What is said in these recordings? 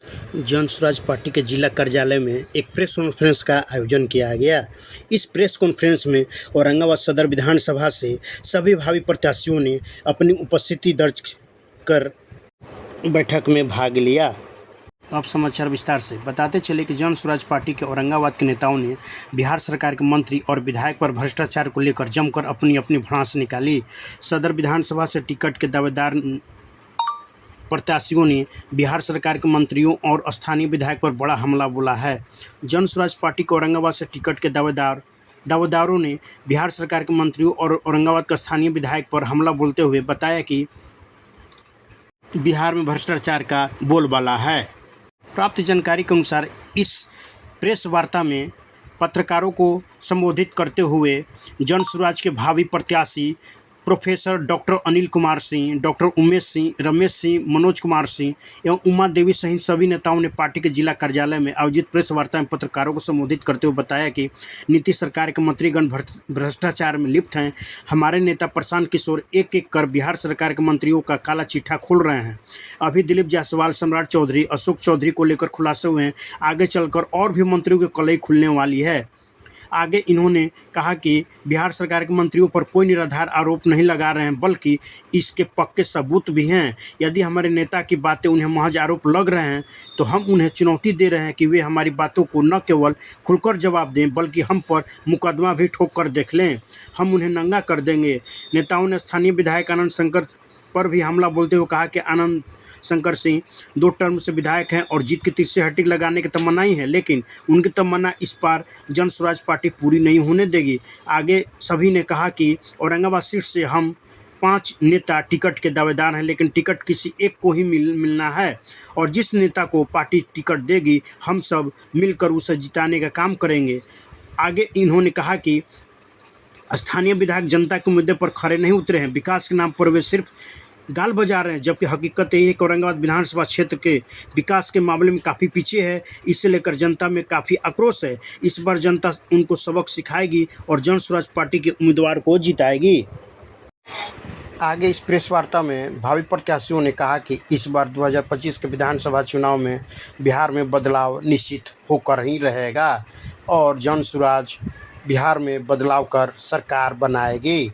जन स्वराज पार्टी के जिला कार्यालय में एक प्रेस कॉन्फ्रेंस का आयोजन किया गया। इस प्रेस कॉन्फ्रेंस में औरंगाबाद सदर विधानसभा से सभी भावी प्रत्याशियों ने अपनी उपस्थिति दर्ज कर बैठक में भाग लिया। अब समाचार विस्तार से। बताते चले कि जन स्वराज पार्टी के औरंगाबाद के नेताओं ने बिहार सरकार के मंत्री और विधायक पर भ्रष्टाचार को लेकर जमकर अपनी भड़ास निकाली। सदर विधानसभा से टिकट के दावेदार प्रत्याशियों ने बिहार सरकार के मंत्रियों और स्थानीय विधायक पर बड़ा हमला बोला है। जन स्वराज पार्टी के औरंगाबाद से टिकट के दावेदारों ने बिहार सरकार के मंत्रियों और औरंगाबाद के स्थानीय विधायक पर हमला बोलते हुए बताया कि बिहार में भ्रष्टाचार का बोलबाला है। प्राप्त जानकारी के अनुसार इस प्रेस वार्ता में पत्रकारों को संबोधित करते हुए जन स्वराज के भावी प्रत्याशी professor doctor Anil Kumar Singh, doctor Umesh Singh, Ramesh Singh, Manoj Kumar Singh एवं उमा देवी सहित सभी नेताओं ने पार्टी के जिला कार्यालय में आयोजित प्रेस वार्ता में पत्रकारों को संबोधित करते हुए बताया कि नीतीश सरकार के मंत्रीगण भ्रष्टाचार में लिप्त हैं। हमारे नेता प्रशांत किशोर एक एक कर बिहार सरकार के मंत्रियों का काला चिट्ठा खोल रहे हैं। अभी दिलीप जायसवाल, सम्राट चौधरी, अशोक चौधरी को लेकर खुलासे हुए हैं। आगे चलकर और भी मंत्रियों की कलई खुलने वाली है। आगे इन्होंने कहा कि बिहार सरकार के मंत्रियों पर कोई निराधार आरोप नहीं लगा रहे हैं, बल्कि इसके पक्के सबूत भी हैं। यदि हमारे नेता की बातें उन्हें महज आरोप लग रहे हैं तो हम उन्हें चुनौती दे रहे हैं कि वे हमारी बातों को न केवल खुलकर जवाब दें, बल्कि हम पर मुकदमा भी ठोक कर देख लें। हम उन्हें नंगा कर देंगे। नेताओं ने स्थानीय विधायक आनंद शंकर पर भी हमला बोलते हुए कहा कि आनंद शंकर सिंह 2 टर्म से विधायक हैं और जीत की तीसरी हट्टी लगाने की तमन्ना ही है, लेकिन उनकी तमन्ना इस बार जन स्वराज पार्टी पूरी नहीं होने देगी। आगे सभी ने कहा कि औरंगाबाद सीट से हम 5 नेता टिकट के दावेदार हैं, लेकिन टिकट किसी एक को ही मिलना है और जिस नेता को पार्टी टिकट देगी हम सब मिलकर उसे जिताने का काम करेंगे। आगे इन्होंने कहा कि स्थानीय विधायक जनता के मुद्दे पर खड़े नहीं उतरे हैं। विकास के नाम पर वे सिर्फ गाल बजा रहे हैं, जबकि हकीकत यही है कि औरंगाबाद विधानसभा क्षेत्र के विकास के मामले में काफ़ी पीछे है। इसे लेकर जनता में काफ़ी आक्रोश है। इस बार जनता उनको सबक सिखाएगी और जन स्वराज पार्टी के उम्मीदवार को जिताएगी। आगे इस प्रेस वार्ता में भावी प्रत्याशियों ने कहा कि इस बार 2025 के विधानसभा चुनाव में बिहार में बदलाव निश्चित होकर ही रहेगा और जन स्वराज बिहार में बदलाव कर सरकार बनाएगी।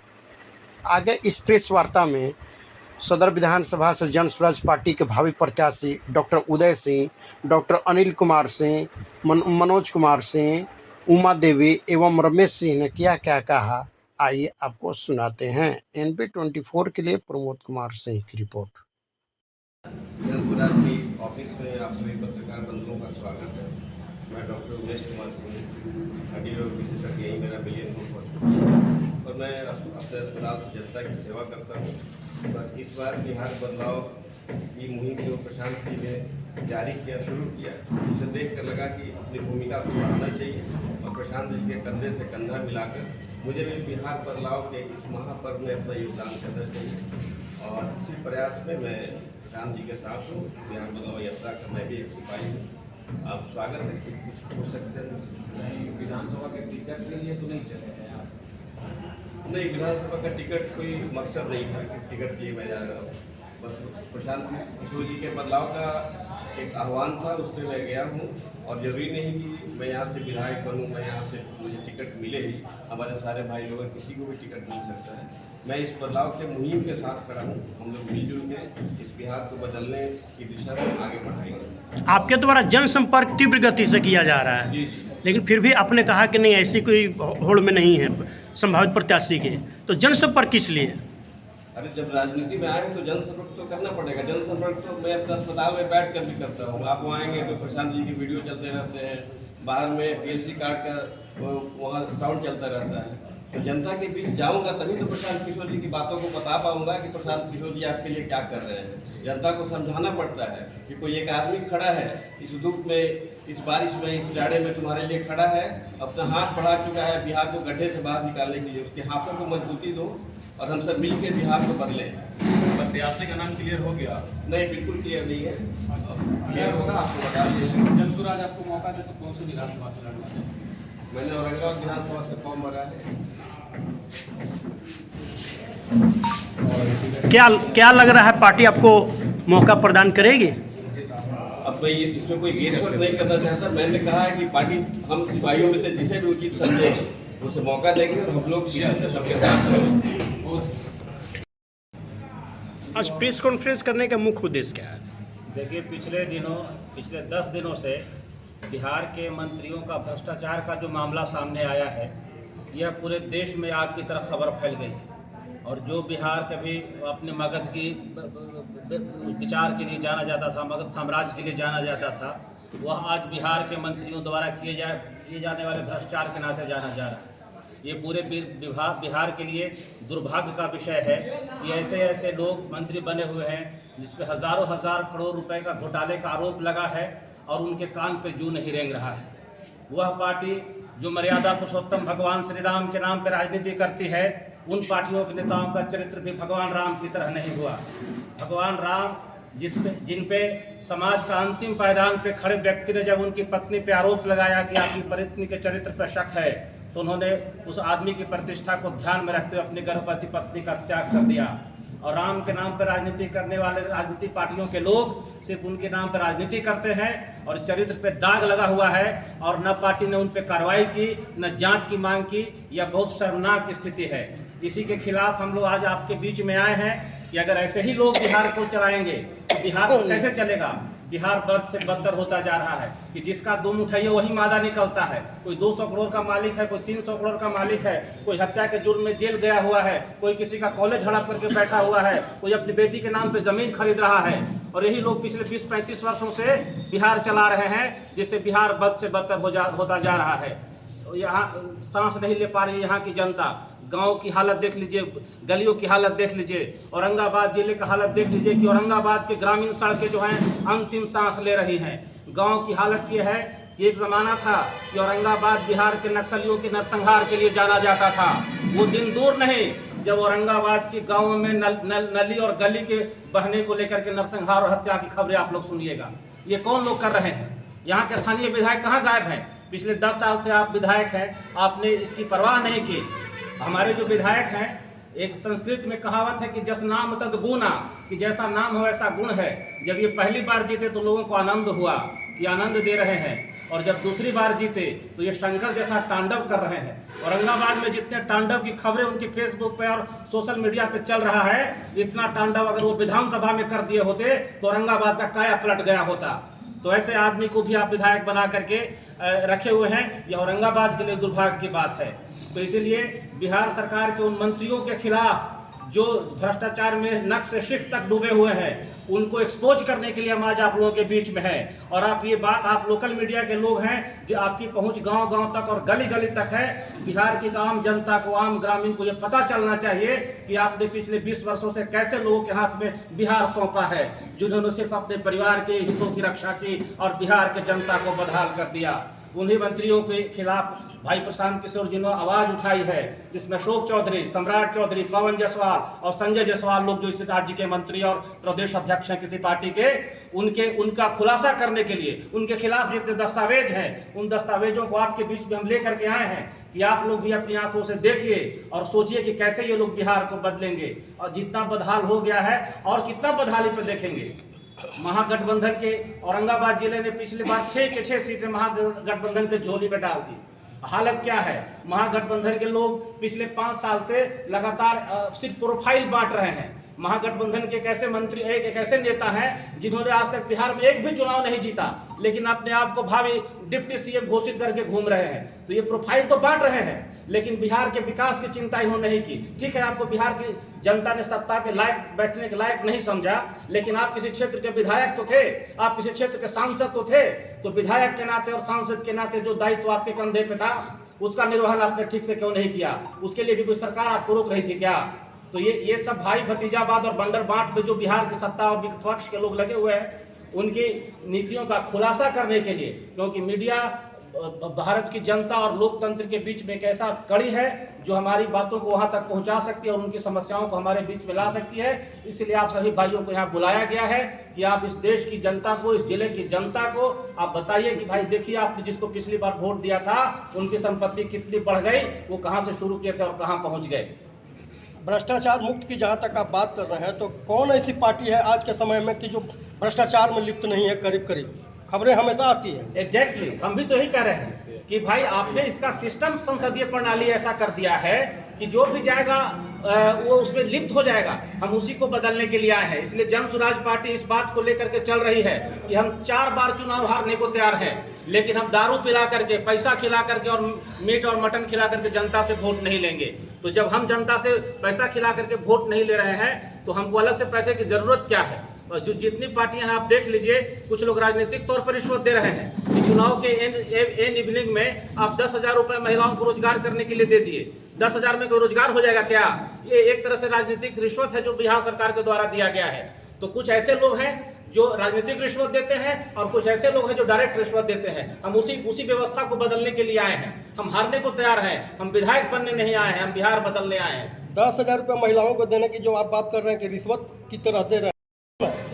आगे इस प्रेस वार्ता में सदर विधानसभा से जन स्वराज पार्टी के भावी प्रत्याशी डॉक्टर उदय सिंह, डॉक्टर अनिल कुमार सिंह, मनोज कुमार सिंह, उमा देवी एवं रमेश सिंह ने क्या क्या कहा, आइए आपको सुनाते हैं। NP24 के लिए प्रमोद कुमार सिंह की रिपोर्ट। जन स्वराज की ऑफिस में आप सभी पत्रकार बंधुओं का स्वागत है। मैं डॉक्टर उमेश कुमार सिंह, हड्डी विशेषज्ञ, यही मेरा बिलियन और मैं अपने अस्पताल से जनता की सेवा करता हूँ। पर इस बार बिहार बदलाव की मुहिम जो प्रशांत जी ने जारी किया, शुरू किया, उसे देख कर लगा कि अपनी भूमिका को बढ़ाना चाहिए और प्रशांत जी के कंधे से कंधा मिलाकर मुझे भी बिहार बदलाव के इस महापर्व में अपना योगदान करना चाहिए। और इसी प्रयास में मैं प्रशांत जी के साथ हूँ। बिहार बदलाव यात्रा का मैं भी एक सिपाही हूँ। आप स्वागत है कि कुछ पूछ सकते हैं? नहीं, विधानसभा के टिकट के लिए तो नहीं चले हैं आप? नहीं, विधानसभा का टिकट कोई मकसद नहीं था कि टिकट लिए मैं जा रहा हूँ। बस प्रशांत किशोर जी के बदलाव का एक आह्वान था, उसमें मैं गया हूँ और जरूरी नहीं कि मैं यहाँ से विधायक बनूँ, मैं यहाँ से मुझे टिकट मिले ही। हमारे सारे भाई लोग किसी को भी टिकट मिल सकता है। मैं इस बदलाव के मुहिम के साथ खड़ा हूँ। हम लोग मिलजुल के इस बिहार को बदलने की दिशा में आगे बढ़ाएंगे। आपके द्वारा जनसंपर्क तीव्र गति से किया जा रहा है। जी, लेकिन फिर भी आपने कहा कि नहीं, ऐसी कोई होड़ में नहीं है संभावित प्रत्याशी के, तो जनसंपर्क किस लिए? अरे जब राजनीति में आए तो जनसंपर्क तो करना पड़ेगा। जनसंपर्क तो मैं अपने अस्पताल में बैठ कर भी करता हूँ। आप वहाँ आएंगे तो प्रशांत जी की वीडियो चलते रहते हैं, बाहर में PLC कार्ड का वहाँ साउंड चलता रहता है। तो जनता के बीच जाऊंगा तभी तो प्रशांत किशोर जी की बातों को बता पाऊंगा कि प्रशांत किशोर जी आपके लिए क्या कर रहे हैं। जनता को समझाना पड़ता है कि कोई एक आदमी खड़ा है इस दुख में, इस बारिश में, इस जाड़े में तुम्हारे लिए खड़ा है, अपना हाथ बढ़ा चुका है बिहार को गड्ढे से बाहर निकालने के लिए। उसके हाथों को मजबूती दो और हम सब मिल के बिहार को बदलें। प्रत्याशी का नाम क्लियर हो गया? नहीं, बिल्कुल क्लियर नहीं है। क्लियर होगा आपको बता दें। जन स्वराज आपको मौका दे तो कौन सी विधानसभा से लड़ना चाहिए? मैंने औरंगाबाद विधानसभा से फॉर्म भरा है। क्या लग रहा है, पार्टी आपको मौका प्रदान करेगी? अब मैं इसमें कोई गेसवर्क नहीं करना चाहता। मैंने कहा है कि पार्टी हम सिपाहियों में से जिसे भी उचित समझेगी उसे मौका देगी और हम लोग सबके साथ रहेंगे। आज प्रेस कॉन्फ्रेंस करने का मुख्य उद्देश्य क्या है? देखिए, पिछले 10 दिनों से बिहार के मंत्रियों का भ्रष्टाचार का जो मामला सामने आया है, यह पूरे देश में आग की तरह खबर फैल गई है। और जो बिहार कभी अपने मगध की विचार के लिए जाना जाता था, मगध साम्राज्य के लिए जाना जाता था, वह आज बिहार के मंत्रियों द्वारा किए जाने वाले भ्रष्टाचार के नाते जाना जा रहा है। ये पूरे बिहार के लिए दुर्भाग्य का विषय है कि ऐसे लोग मंत्री बने हुए हैं जिसपे हज़ारों हजार करोड़ रुपए का घोटाले का आरोप लगा है और उनके कान पे जू नहीं रेंग रहा है। वह पार्टी जो मर्यादा पुरुषोत्तम भगवान श्री राम के नाम पर राजनीति करती है, उन पार्टियों के नेताओं का चरित्र भी भगवान राम की तरह नहीं हुआ। भगवान राम जिन पे समाज का अंतिम पायदान पे खड़े व्यक्ति ने जब उनकी पत्नी पे आरोप लगाया कि आपकी पत्नी के चरित्र पर शक है, तो उन्होंने उस आदमी की प्रतिष्ठा को ध्यान में रखते हुए अपनी गर्भवती पत्नी का त्याग कर दिया। और राम के नाम पर राजनीति करने वाले राजनीतिक पार्टियों के लोग सिर्फ उनके नाम पर राजनीति करते हैं और चरित्र पे दाग लगा हुआ है, और न पार्टी ने उन पर कार्रवाई की, न जांच की मांग की। यह बहुत शर्मनाक स्थिति है। इसी के खिलाफ हम लोग आज आपके बीच में आए हैं कि अगर ऐसे ही लोग बिहार को चलाएंगे तो बिहार कैसे चलेगा? बिहार बद से बदतर होता जा रहा है कि जिसका दुम उठाइए वही मादा निकलता है। कोई 200 करोड़ का मालिक है, कोई 300 करोड़ का मालिक है, कोई हत्या के जुर्म में जेल गया हुआ है, कोई किसी का कॉलेज हड़प करके बैठा हुआ है, कोई अपनी बेटी के नाम पे जमीन खरीद रहा है। और यही लोग पिछले 20-35 वर्षों से बिहार चला रहे हैं, जिससे बिहार बद से बदतर होता जा रहा है। यहाँ सांस नहीं ले पा रही यहाँ की जनता। गांव की हालत देख लीजिए, गलियों की हालत देख लीजिए, औरंगाबाद जिले का हालत देख लीजिए कि औरंगाबाद के ग्रामीण सड़कें जो हैं अंतिम सांस ले रही हैं। गांव की हालत ये है कि एक ज़माना था कि औरंगाबाद बिहार के नक्सलियों के नरसंहार के लिए जाना जाता था। वो दिन दूर नहीं जब औरंगाबाद के गाँव में नली और गली के बहने को लेकर के नरसंहार और हत्या की खबरें आप लोग सुनिएगा। ये कौन लोग कर रहे हैं? यहाँ के स्थानीय विधायक कहाँ गायब हैं? पिछले 10 साल से आप विधायक हैं, आपने इसकी परवाह नहीं की। हमारे जो विधायक हैं, एक संस्कृत में कहावत है कि जस नाम तद गुना, कि जैसा नाम हो वैसा गुण है। जब ये पहली बार जीते तो लोगों को आनंद हुआ कि आनंद दे रहे हैं, और जब दूसरी बार जीते तो ये शंकर जैसा तांडव कर रहे हैं। औरंगाबाद में जितने तांडव की खबरें उनके फेसबुक पे और सोशल मीडिया पे चल रहा है, इतना तांडव अगर वो विधानसभा में कर दिए होते तो औरंगाबाद का काया पलट गया होता। तो ऐसे आदमी को भी आप विधायक बना करके रखे हुए हैं, यह औरंगाबाद के लिए दुर्भाग्य की बात है। तो इसीलिए बिहार सरकार के उन मंत्रियों के खिलाफ जो भ्रष्टाचार में नक से शिख तक डूबे हुए हैं, उनको एक्सपोज करने के लिए हम आज आप लोगों के बीच में हैं। और आप ये बात, आप लोकल मीडिया के लोग हैं जो आपकी पहुंच गांव-गांव तक और गली-गली तक है। बिहार की आम जनता को, आम ग्रामीण को ये पता चलना चाहिए कि आपने पिछले 20 वर्षों से कैसे लोगों के हाथ में बिहार सौंपा है, जिन्होंने सिर्फ अपने परिवार के हितों की रक्षा की और बिहार के जनता को बदहाल कर दिया। उन्हीं मंत्रियों के खिलाफ भाई प्रशांत किशोर जी ने आवाज उठाई है, जिसमें अशोक चौधरी, सम्राट चौधरी, पवन जायसवाल और संजय जायसवाल लोग जो इस राज्य के मंत्री और प्रदेश अध्यक्ष हैं किसी पार्टी के, उनका खुलासा करने के लिए उनके खिलाफ जितने दस्तावेज हैं, उन दस्तावेजों को आपके बीच में हम लेकर के आए हैं कि आप लोग भी अपनी आंखों से देखिए और सोचिए कि कैसे ये लोग बिहार को बदलेंगे। और जितना बदहाल हो गया है और कितना बदहाली पर देखेंगे। महागठबंधन के औरंगाबाद जिले ने पिछली बार 6 के 6 सीटें महागठबंधन के झोली में डाल दी। हालत क्या है? महागठबंधन के लोग पिछले 5 साल से लगातार सिर्फ प्रोफाइल बांट रहे हैं। महागठबंधन के एक ऐसे मंत्री, एक ऐसे नेता हैं जिन्होंने आज तक बिहार में एक भी चुनाव नहीं जीता, लेकिन अपने आप को भावी डिप्टी सीएम घोषित करके घूम रहे हैं। तो ये प्रोफाइल तो बांट रहे हैं, लेकिन बिहार के विकास की चिंता इन्होंने नहीं की। ठीक है, आपको बिहार की जनता ने सत्ता के लायक, बैठने के लायक नहीं समझा, लेकिन आप किसी क्षेत्र के विधायक तो थे, आप किसी क्षेत्र के सांसद तो थे। तो विधायक के नाते और सांसद के नाते जो दायित्व आपके कंधे पे था, उसका निर्वहन आपने ठीक से क्यों नहीं किया? उसके लिए भी कोई सरकार आपको रोक रही थी क्या? तो ये सब भाई भतीजावाद और बंडर बांट में जो बिहार की सत्ता और विपक्ष के लोग लगे हुए हैं, उनकी नीतियों का खुलासा करने के लिए, क्योंकि मीडिया भारत की जनता और लोकतंत्र के बीच में एक ऐसा कड़ी है जो हमारी बातों को वहां तक पहुंचा सकती है और उनकी समस्याओं को हमारे बीच में ला सकती है। इसलिए आप सभी भाइयों को यहाँ बुलाया गया है कि आप इस देश की जनता को, इस जिले की जनता को आप बताइए कि भाई देखिए, आपने जिसको पिछली बार वोट दिया था, उनकी संपत्ति कितनी बढ़ गई, वो कहाँ से शुरू किए थे और कहाँ पहुँच गए। भ्रष्टाचार मुक्त की जहाँ तक आप बात कर रहे हैं, तो कौन ऐसी पार्टी है आज के समय में कि जो भ्रष्टाचार में लिप्त नहीं है? करीब करीब खबरें हमेशा आती है। एग्जैक्टली हम भी तो यही कह रहे हैं कि भाई आपने इसका सिस्टम, संसदीय प्रणाली ऐसा कर दिया है कि जो भी जाएगा वो उसमें लिप्त हो जाएगा। हम उसी को बदलने के लिए आए हैं। इसलिए जन स्वराज पार्टी इस बात को लेकर के चल रही है कि हम 4 बार चुनाव हारने को तैयार हैं, लेकिन हम दारू पिला करके, पैसा खिला करके और मीट और मटन खिला करके जनता से वोट नहीं लेंगे। तो जब हम जनता से पैसा खिला करके वोट नहीं ले रहे हैं तो हमको अलग से पैसे की जरूरत क्या है? और जो जितनी पार्टियां हैं आप देख लीजिए, कुछ लोग राजनीतिक तौर पर रिश्वत दे रहे हैं कि चुनाव के एन इवनिंग में आप 10,000 रुपये महिलाओं को रोजगार करने के लिए दे दिए। 10,000 में कोई रोजगार हो जाएगा क्या? ये एक तरह से राजनीतिक रिश्वत है जो बिहार सरकार के द्वारा दिया गया है। तो कुछ ऐसे लोग हैं जो राजनीतिक रिश्वत देते हैं और कुछ ऐसे लोग हैं जो डायरेक्ट रिश्वत देते हैं। हम उसी व्यवस्था को बदलने के लिए आए हैं। हम हारने को तैयार हैं। हम विधायक बनने नहीं आए हैं, हम बिहार बदलने आए हैं। 10,000 रुपये महिलाओं को देने की जो आप बात कर रहे हैं कि रिश्वत की तरह दे रहे हैं,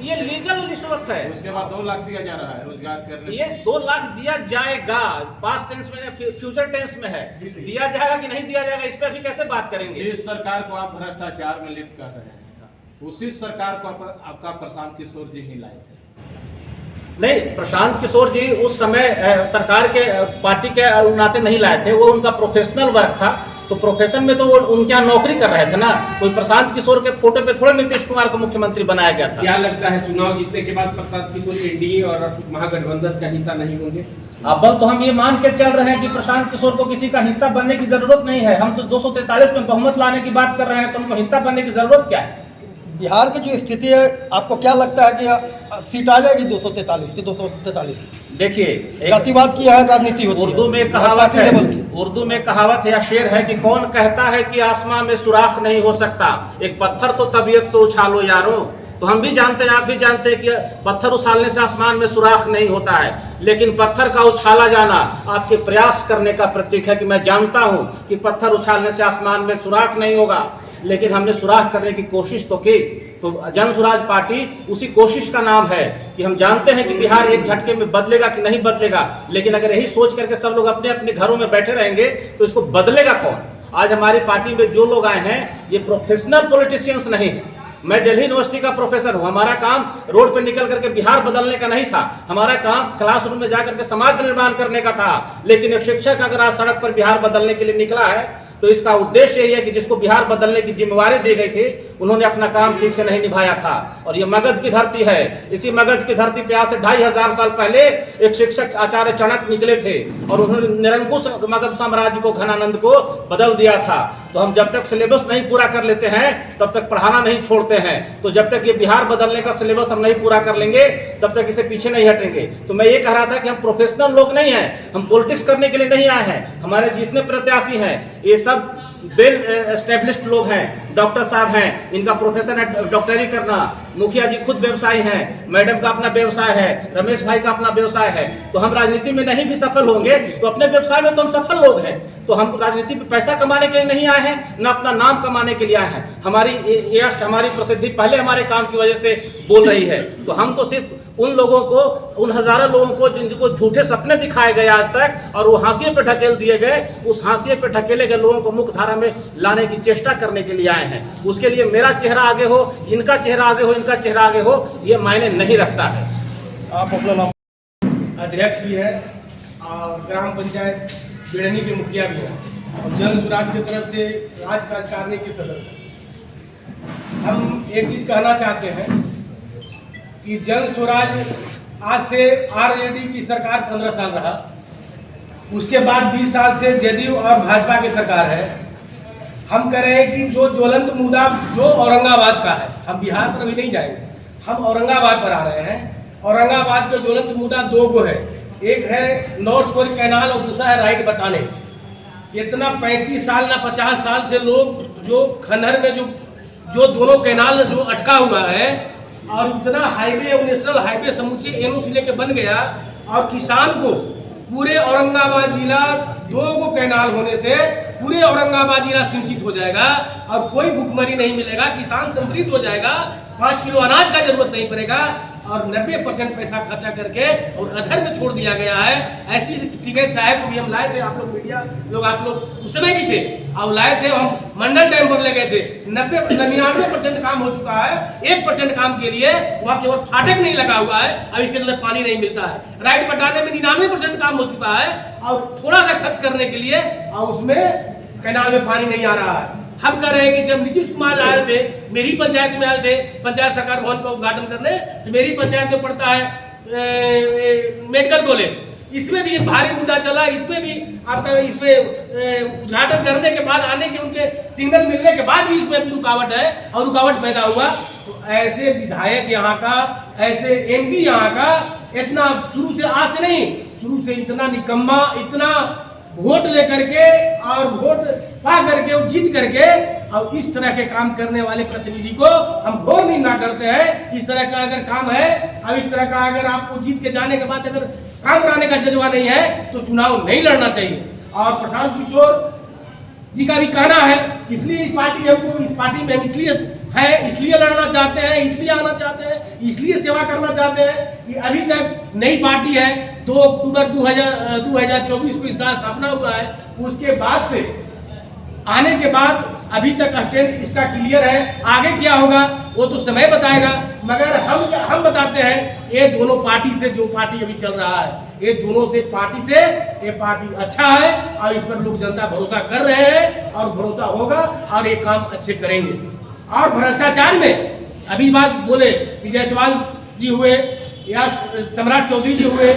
ये लीगल रिश्वत है। उसके बाद 2 लाख दिया जा रहा है रोजगार करने। ये 2 लाख दिया जाएगा, पास्ट टेंस में, फ्यूचर टेंस में है। दिया जाएगा कि नहीं दिया जाएगा, इस पर अभी कैसे बात करेंगे? जिस सरकार को आप भ्रष्टाचार में लिप्त कर रहे हैं, उसी सरकार को आपका प्रशांत किशोर जी ही लाए थे। नहीं, प्रशांत किशोर जी उस समय सरकार के पार्टी के नाते नहीं लाए थे। वो उनका प्रोफेशनल वर्क था। तो प्रोफेशन में तो वो उनके यहाँ नौकरी कर रहे थे ना। कोई प्रशांत किशोर के फोटो पे थोड़ा नीतीश कुमार को मुख्यमंत्री बनाया गया था। क्या लगता है चुनाव जीतने के बाद प्रशांत किशोर एनडीए और महागठबंधन का हिस्सा नहीं होंगे? अब तो हम ये मान के चल रहे हैं कि प्रशांत किशोर को किसी का हिस्सा बनने की जरूरत नहीं है। हम तो 243 में बहुमत लाने की बात कर रहे हैं, तो उनको हिस्सा बनने की जरूरत क्या है? बिहार की जो स्थिति है, आपको क्या लगता है कि सीट आ जाएगी 243 से 243? देखिए, जातिवाद की यहाँ राजनीति होती है। उर्दू में कहावत है या शेर है कि कौन कहता है कि आसमां में सुराख नहीं हो सकता, एक पत्थर तो तबीयत से उछालो यारो। तो हम भी जानते हैं, आप भी जानते हैं कि पत्थर उछालने से आसमान में सुराख नहीं होता है, लेकिन पत्थर का उछाला जाना आपके प्रयास करने का प्रतीक है कि मैं जानता हूं कि पत्थर उछालने से आसमान में सुराख नहीं होगा, लेकिन हमने सुराख करने की कोशिश तो की। तो जन स्वराज पार्टी उसी कोशिश का नाम है कि हम जानते हैं कि बिहार एक झटके में बदलेगा कि नहीं बदलेगा, लेकिन अगर यही सोच करके सब लोग अपने अपने घरों में बैठे रहेंगे तो इसको बदलेगा कौन? आज हमारी पार्टी में जो लोग आए हैं ये प्रोफेशनल पॉलिटिशियंस नहीं है। मैं दिल्ली यूनिवर्सिटी का प्रोफेसर हूं। हमारा काम रोड पे निकल करके बिहार बदलने का नहीं था। हमारा काम क्लासरूम में जाकर के समाज निर्माण करने का था। लेकिन एक शिक्षक अगर आज सड़क पर बिहार बदलने के लिए निकला है तो इसका उद्देश्य यही है कि जिसको बिहार बदलने की जिम्मेवारी दी गई थी उन्होंने अपना काम ठीक से नहीं निभाया था। और ये मगध की धरती है। इसी मगध की धरती पे आज से 2500 साल पहले एक शिक्षक आचार्य चाणक्य निकले थे और उन्होंने निरंकुश मगध साम्राज्य को, घनानंद को बदल दिया था। तो हम जब तक सिलेबस नहीं पूरा कर लेते हैं तब तक पढ़ाना नहीं छोड़ते हैं। तो जब तक ये बिहार बदलने का सिलेबस हम नहीं पूरा कर लेंगे तब तक इसे पीछे नहीं हटेंगे। तो मैं ये कह रहा था कि हम प्रोफेशनल लोग नहीं हैं, हम पॉलिटिक्स करने के लिए नहीं आए हैं। हमारे जितने प्रत्याशी हैं ये सब वेल एस्टेब्लिश्ड लोग हैं। डॉक्टर साहब हैं, इनका प्रोफेशन है डॉक्टरी करना। मुखिया जी खुद व्यवसायी हैं, मैडम का अपना व्यवसाय है, रमेश भाई का अपना व्यवसाय है। तो हम राजनीति में नहीं भी सफल होंगे तो अपने व्यवसाय में तो हम सफल लोग हैं। तो हम राजनीति में पैसा कमाने के लिए नहीं आए हैं, न अपना नाम कमाने के लिए आए हैं। हमारी यश, हमारी प्रसिद्धि पहले हमारे काम की वजह से बोल रही है। तो हम तो सिर्फ उन लोगों को, उन हजारों लोगों को जिनको झूठे सपने दिखाए गए आज तक और वो हाशिए पे ढकेल दिए गए, उस हाशिए पे ढकेले गए लोगों को मुख्य धारा में लाने की चेष्टा करने के लिए आए हैं। उसके लिए मेरा चेहरा आगे हो, इनका चेहरा आगे हो, इनका चेहरा आगे हो, ये मायने नहीं रखता है। आप अपना नाम? अध्यक्ष भी है और ग्राम पंचायत बिड़नी के मुखिया भी है और जन स्वराज की तरफ से राज कार्यकारिणी के सदस्य। हम एक चीज़ कहना चाहते हैं कि जन स्वराज आज से आरजेडी की सरकार 15 साल रहा, उसके बाद 20 साल से जेडीयू और भाजपा की सरकार है। हम कह रहे हैं कि जो ज्वलंत मुद्दा जो औरंगाबाद का है, हम बिहार पर अभी नहीं जाएंगे, हम औरंगाबाद पर आ रहे हैं। औरंगाबाद का ज्वलंत मुद्दा 2 गो है, एक है नॉर्थ कोरिया कैनाल और दूसरा है राइट बटाने। इतना 35 साल ना 50 साल से लोग जो खनहर में जो दोनों कैनाल जो अटका हुआ है और इतना हाईवे, नेशनल हाईवे समूचे एनओ से लेके बन गया और किसान को पूरे औरंगाबाद जिला 2 गो कैनाल होने से पूरे औरंगाबाद जिला सिंचित हो जाएगा और कोई भूखमरी नहीं मिलेगा, किसान समृद्ध हो जाएगा, 5 किलो अनाज का जरूरत नहीं पड़ेगा। और 90% पैसा खर्चा करके और अधर में छोड़ दिया गया है। ऐसी टिकैत साहब को भी हम लाए थे, आप लोग मीडिया लोग, आप लोग उस समय भी थे, अब लाए थे, हम मंडल डैम पर ले गए थे। 99% काम हो चुका है, 1% काम के लिए वहाँ केवल फाटक नहीं लगा हुआ है, अब इसके अंदर पानी नहीं मिलता है। राइट बटाने में 99% काम हो चुका है और थोड़ा सा खर्च करने के लिए और उसमें कैनाल में पानी नहीं आ रहा है। हम कह रहे हैं कि जब नीतीश कुमार आए थे, मेरी पंचायत में आए थे पंचायत सरकार भवन का उद्घाटन करने, तो मेरी पंचायत में पड़ता है मेडिकल कॉलेज, इसमें भी भारी मुद्दा चला। इसमें भी आपका इसमें उद्घाटन करने के बाद आने के उनके सिग्नल मिलने के बाद भी इसमें भी रुकावट है और रुकावट पैदा हुआ। तो ऐसे विधायक यहाँ का, ऐसे एमपी यहाँ का इतना शुरू से, आज से नहीं, शुरू से इतना निकम्मा, इतना वोट लेकर के और वोट पा करके और जीत करके और इस तरह के काम करने वाले प्रतिनिधि को हम घोर निंदा करते हैं। इस तरह का अगर काम है और इस तरह का अगर आपको जीत के जाने के बाद अगर काम कराने का जज्बा नहीं है तो चुनाव नहीं लड़ना चाहिए। और प्रशांत किशोर जी का भी कहना है कि इसलिए इस पार्टी में हम इसलिए लड़ना चाहते हैं, इसलिए आना चाहते हैं, इसलिए सेवा करना चाहते हैं कि अभी तक नई पार्टी है, 2 अक्टूबर 2024 को इसका स्थापना हुआ है। उसके बाद से आने के बाद अभी तक स्टैंड इसका क्लियर है, आगे क्या होगा वो तो समय बताएगा। मगर हम बताते हैं, ये दोनों पार्टी से, जो पार्टी अभी चल रहा है, ये दोनों से पार्टी से ये पार्टी अच्छा है और इस पर लोग जनता भरोसा कर रहे हैं और भरोसा होगा और ये काम अच्छे करेंगे। और भ्रष्टाचार में अभी बात बोले कि जायसवाल जी हुए या सम्राट चौधरी जी हुए,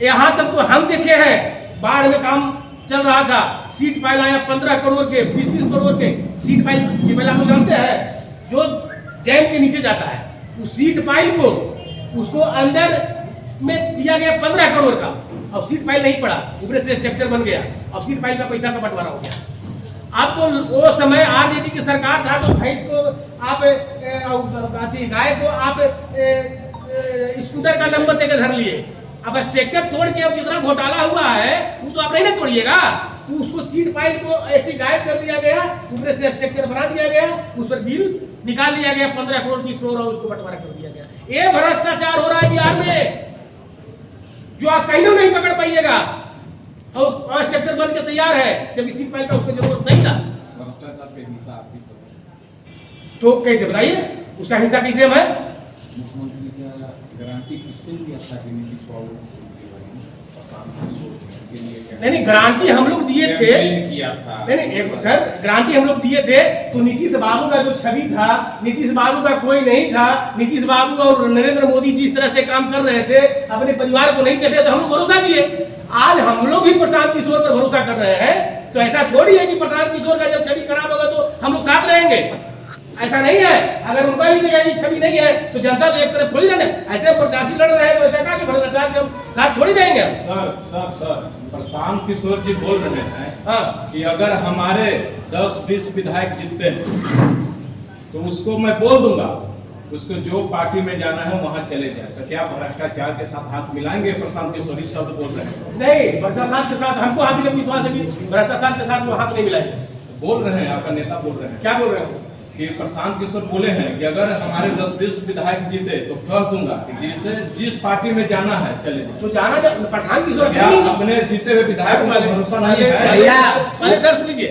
यहाँ तक तो हम देखे हैं, बाढ़ में काम चल रहा था, सीट पाइल आया 15 करोड़ के, 20-20 करोड़ के सीट पाइल आप जानते हैं, जो डैम के नीचे जाता है, उस सीट पाइल को उसको अंदर में दिया गया 15 करोड़ का, अब सीट पाइल नहीं पड़ा, ऊपर से स्ट्रक्चर बन गया, अब सीट पाइल का पैसा का बंटवारा हो गया। अब तो वो समय आरजेडी की सरकार था, तो भैंस को आप गाय को आप स्कूटर का नंबर देकर धर लिए। अब स्ट्रक्चर तोड़ के जितना घोटाला हुआ है वो तो आप नहीं ना तोड़िएगा, तो उसको सीट पाइल को ऐसे गायब कर दिया गया, ऊपर से स्ट्रक्चर बना दिया गया, उस पर बिल निकाल लिया गया 15 करोड़ 20 करोड़, उसको बंटवारा कर दिया गया। ये भ्रष्टाचार हो रहा है बिहार में, जो आप कहीं नहीं पकड़ पाइएगा। और स्ट्रक्चर बन के तैयार है, जब सीट पाइल का उसमें जरूरत नहीं था। भ्रष्टाचार के हिस्सा आप भी तो कैसे बताइए, उसका हिस्सा कैसे है? मुख्यमंत्री का गारंटी किसके लिए अच्छा कि नीतीश बाबू नहीं, गारंटी हम लोग दिए थे, किया था। नहीं सर, गारंटी हम लोग दिए थे, तो नीतीश बाबू का जो छवि था, नीतीश बाबू का कोई नहीं था। नीतीश बाबू और नरेंद्र मोदी जिस तरह से काम कर रहे थे, अपने परिवार को नहीं देते, तो हम लोग भरोसा किए। आज हम लोग भी प्रशांत किशोर पर भरोसा कर रहे हैं, तो ऐसा थोड़ी है कि प्रशांत किशोर का जब छवि खराब होगा तो हम लोग साथ रहेंगे, ऐसा नहीं है। अगर उनका भी देखा कि छवि नहीं है तो जनता तो एक तरफ थोड़ी रहने, ऐसे प्रत्याशी लड़ रहे हैं तो ऐसा कहा कि भ्रष्टाचार के हम साथ थोड़ी रहेंगे। सर प्रशांत किशोर जी बोल रहे हैं हाँ, कि अगर हमारे 10-20 विधायक जीतते हैं तो उसको मैं बोल दूंगा, उसको जो पार्टी में जाना है वहां चले जाए। तो क्या भ्रष्टाचार के साथ हाथ मिलाएंगे? प्रशांत किशोर इस शब्द बोल रहे हैं। नहीं, भ्रष्टाचार के साथ हमको अभी तक विश्वास है कि भ्रष्टाचार के साथ वो हाथ नहीं मिलाएंगे। बोल रहे हैं, आपका नेता बोल रहे हैं। क्या बोल रहे हो? कि प्रशांत किशोर बोले हैं कि अगर हमारे 10-20 विधायक जीते तो कह दूंगा कि जिस पार्टी में जाना है चले जाए। तो जाना प्रशांत किशोर क्या अपने जीते हुए विधायक पर भरोसा नहीं है? सर लीजिए,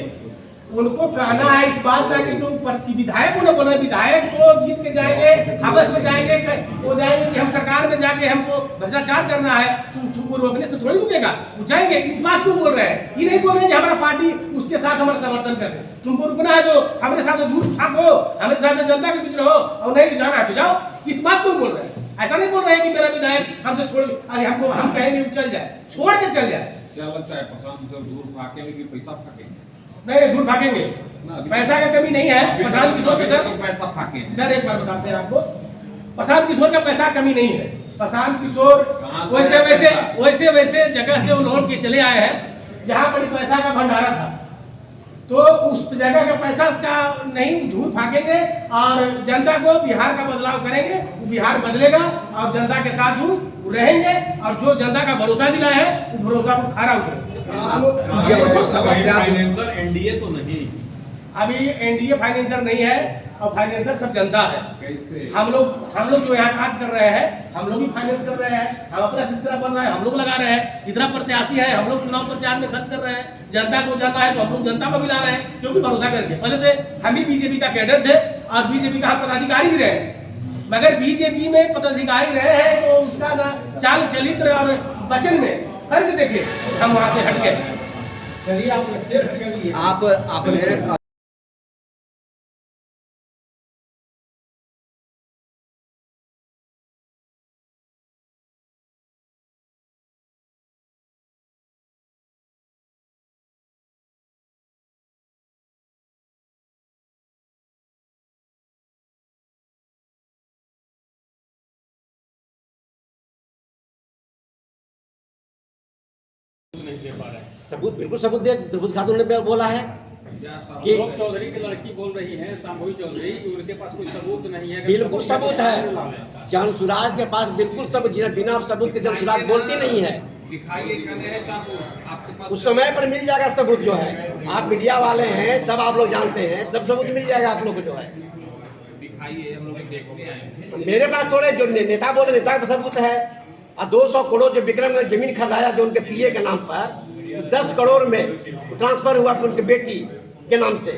उनको कहना है इस बात का कि जो विधायक को ना बोला, विधायक तो जीत के जाएंगे, आपस में जाएंगे, वो जाएंगे कि हम सरकार में जाके हमको भ्रष्टाचार करना है, तो उसको रोकने से थोड़ी रुकेगा, वो जाएंगे। इस बात को बोल रहे हैं, ये नहीं बोल रहे हैं कि हमारा पार्टी उसके साथ हमारा समर्थन करे। तुमको रुकना है तो हमारे साथ दूर भागो, हमारे साथ जनता के बीच रहो, और नहीं जाना है तो जाओ। इस बात को बोल रहे हैं, ऐसा नहीं बोल रहे हैं कि मेरा विधायक हमसे छोड़, हमको हम कहेंगे चल जाए, छोड़ के चल जाए। क्या लगता है प्रशांत किशोर दूर भागेंगे कि पैसा फेंकेंगे? नहीं, दूर भागेंगे, पैसा का कमी नहीं है प्रशांत किशोर के सर। पैसा फेंके सर एक बार बताते हैं आपको, प्रशांत किशोर का पैसा कमी नहीं है। प्रशांत किशोर वैसे जगह से वो लौट के चले आए हैं जहाँ पर पैसा का भंडारा था, तो उस जगह का पैसा का नहीं धूल फाकेंगे और जनता को बिहार का बदलाव करेंगे, बिहार बदलेगा और जनता के साथ वो रहेंगे, और जो जनता का भरोसा दिला है वो भरोसा को खरा उतरेंगे। फाइनेंशियल एनडीए तो नहीं, अभी एनडीए फाइनेंसर नहीं है और फाइनेंसर सब जनता है। कैसे? हम लोग जो यहाँ काज कर रहे हैं, हम लोग भी फाइनेंस कर रहे हैं, हम अपना जिस तरह बन रहा है हम लोग लगा रहे हैं, जितना प्रत्याशी है हम लोग चुनाव प्रचार में खर्च कर रहे हैं, जनता को जाना है तो हम लोग जनता को मिला रहे हैं, क्योंकि भरोसा करके पहले से हम भी बीजेपी का कैडर थे और बीजेपी का हम पदाधिकारी भी रहे, मगर बीजेपी में पदाधिकारी रहे हैं तो उसका ना चाल चरित्र और वचन में फर्क देखे हम वहाँ से हट गए। चलिए आप मेरे नहीं दे पा रहे हैं। सबूत, बिल्कुल सबूत दे। दुर्बुद्ध खातून ने बोला है कि अशोक चौधरी की लड़की बोल रही है, शांभवी चौधरी, कि उनके पास कोई सबूत नहीं है। बिल्कुल सबूत है। जनसुराज के पास बिल्कुल सबूत, बिना सबूत के जनसुराज बोलती नहीं है। उस समय पर मिल जाएगा सबूत जो है। आप मीडिया वाले हैं, सब आप लोग जानते हैं, सब सबूत मिल जाएगा आप लोग को जो है। दिखाइए, हम लोग देखते हैं। मेरे पास थोड़े जो नेता बोले, नेता का सबूत है। और 200 करोड़ जो विक्रम ने जमीन खरीदाया जो उनके पीए के नाम पर, 10 करोड़ में ट्रांसफर हुआ उनके बेटी के नाम से।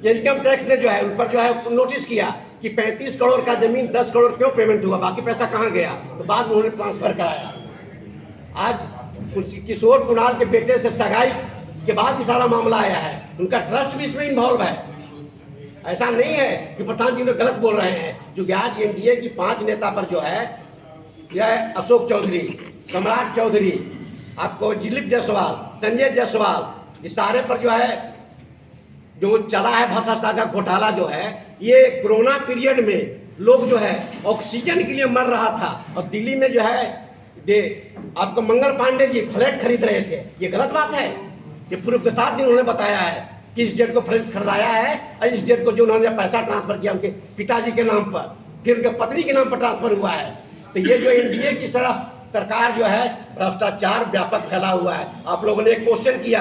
इनकम टैक्स ने जो है उन पर जो है नोटिस किया कि 35 करोड़ का जमीन 10 करोड़ क्यों पेमेंट हुआ, बाकी पैसा कहाँ गया, तो बाद में उन्होंने ट्रांसफर कराया। आज किशोर कुणाल के बेटे से सगाई के बाद ही सारा मामला आया है। उनका ट्रस्ट भी इसमें इन्वॉल्व है। ऐसा नहीं है कि प्रधान जी लोग गलत बोल रहे हैं। जो आज एनडीए की 5 नेता पर जो है, यह अशोक चौधरी, सम्राट चौधरी, आपको दिलीप जायसवाल, संजय जायसवाल, इस सारे पर जो है जो चला है भ्रष्टाचार का घोटाला जो है, ये कोरोना पीरियड में लोग जो है ऑक्सीजन के लिए मर रहा था और दिल्ली में जो है आपको मंगल पांडे जी फ्लैट खरीद रहे थे। ये गलत बात है। ये पूर्व के साथ दिन उन्होंने बताया है कि इस डेट को फ्लैट खरीदाया है और इस डेट को जो उन्होंने पैसा ट्रांसफर किया उनके पिताजी के नाम पर, फिर उनके पत्नी के नाम पर ट्रांसफर हुआ है। तो ये जो एनडीए की सरकार जो है, भ्रष्टाचार व्यापक फैला हुआ है। आप लोगों ने एक क्वेश्चन किया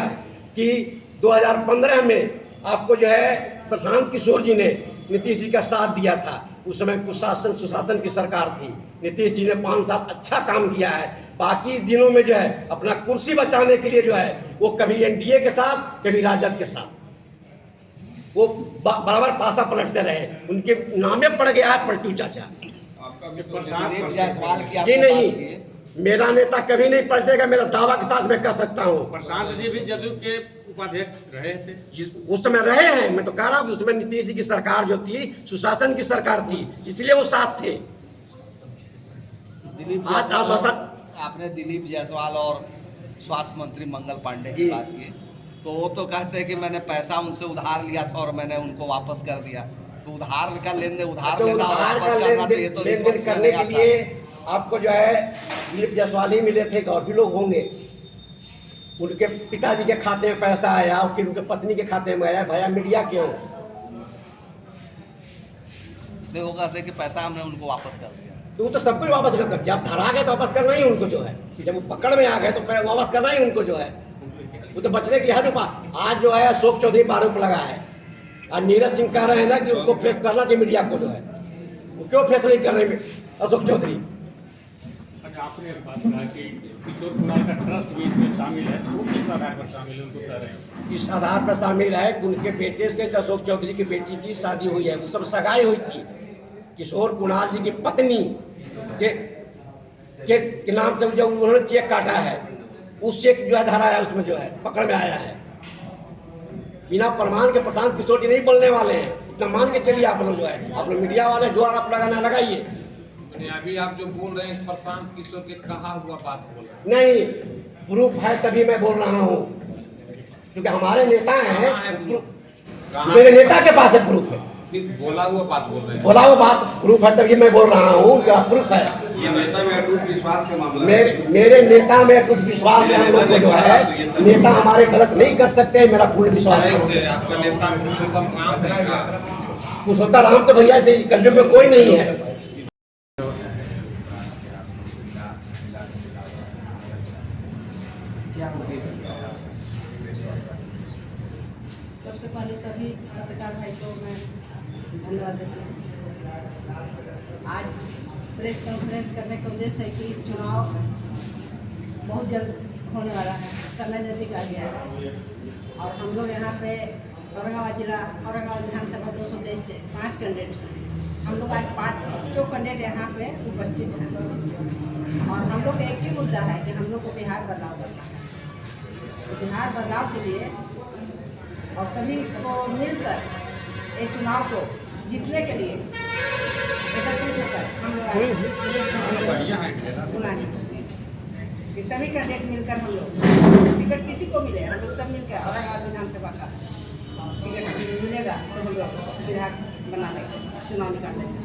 कि 2015 में आपको जो है प्रशांत किशोर जी ने नीतीश जी का साथ दिया था। उस समय कुशासन सुशासन की सरकार थी। नीतीश जी ने 5 साल अच्छा काम किया है। बाकी दिनों में जो है अपना कुर्सी बचाने के लिए जो है वो कभी एनडीए के साथ, कभी राजद के साथ वो बराबर पासा पलटते रहे। उनके नामे पड़ गया है पलटू चाचा। जी नहीं, मेरा नेता कभी नहीं पलटेगा, मेरा दावा के साथ मैं कह सकता हूँ। प्रशांत जी भी जदयू के उपाध्यक्ष रहे थे। उस समय रहे हैं, मैं तो कह रहा हूँ उस समय नीतीश जी की सरकार जो थी सुशासन की सरकार थी, इसलिए वो साथ थे। आज आश्वासन आपने दिलीप जायसवाल और स्वास्थ्य मंत्री मंगल पांडे की बात की, तो वो तो कहते हैं कि मैंने पैसा उनसे उधार लिया था और मैंने उनको वापस कर दिया। तो उधार का लेन देन, उधार लेना और वापस करना, तो ये तो रिश्वत करने के लिए आपको जो है दिलीप जायसवाल ही मिले थे, और भी लोग होंगे। उनके पिताजी के खाते में पैसा आया और फिर उनके पत्नी के खाते में आया। भैया मीडिया क्यों? वो कहते हैं कि पैसा हमने उनको वापस कर दिया। तो वो तो सब कुछ वापस करता है। जब धरा गए तो वापस करना ही उनको जो है, जब वो पकड़ में आ गए तो वापस करना ही उनको जो है। वो तो बचने के लिए हर उपाय। आज जो है अशोक चौधरी पर आरोप लगा है और नीरज सिंह कह रहे हैं ना कि उनको फेस करना चाहिए मीडिया को जो है। वो क्यों फेस नहीं कर रहे अशोक चौधरी? अच्छा, आपने बात कहा कि किशोर कुणाल का ट्रस्ट भी इसमें शामिल है, तो वो किस आधार पर शामिल है उनको कह रहे हैं? इस आधार पर शामिल है कि उनके बेटे से अशोक चौधरी की बेटी की शादी हुई है। उस समय सगाई हुई थी। किशोर कुणाल जी की पत्नी के नाम से जो उन्होंने चेक काटा है, उस चेक जो है धरा है, उसमें जो है पकड़ में आया है। बिना प्रमाण के प्रशांत किशोर जी नहीं बोलने वाले हैं। इतना मान के चलिए आप लोग जो है, आप लोग मीडिया वाले जो आप लगाना लगाइए। अभी आप जो बोल रहे हैं प्रशांत किशोर के कहा हुआ बात बोल रहे हैं? नहीं, प्रूफ है तभी मैं बोल रहा हूँ, क्योंकि हमारे नेता हैं। मेरे नेता के पास है प्रूफ है। बोला हुआ बात बोल रहे हैं? बोला हुआ बात प्रूफ है तभी मैं बोल रहा हूँ, क्या प्रूफ है? ये नेता में अटूट विश्वास का मामला मेरे नेता में अटूट विश्वास है। हम लोग को जो है नेता हमारे गलत नहीं कर सकते, मेरा पूर्ण विश्वास है। आपका नेता पुरुषोत्तम राम है? पुरुषोत्तम राम तो भैया से कलयुग में कोई नहीं है। सबसे पहले सभी पत्रकार भाई को मैं धन्यवाद देती हूँ। आज प्रेस कॉन्फ्रेंस करने का उद्देश्य है कि चुनाव बहुत जल्द होने वाला है, समय नज़दीक आ गया है और हम लोग यहाँ पे औरंगाबाद जिला औरंगाबाद विधानसभा 223 से 5 कैंडिडेट हैं। हम लोग आज 5 कैंडिडेट यहाँ पे उपस्थित हैं और हम लोग का एक ही मुद्दा है कि हम लोग को बिहार बदलाव करना है। तो बिहार बदलाव के लिए और सभी को मिलकर एक चुनाव को जीतने के लिए एकत्रित होकर हम लोग कि सभी कैंडिडेट मिलकर हम लोग टिकट किसी को मिले, हम लोग सब मिलकर औरंगाबाद विधानसभा का टिकट मिलेगा तो हम लोग विधायक बनाने चुनाव निकालेंगे।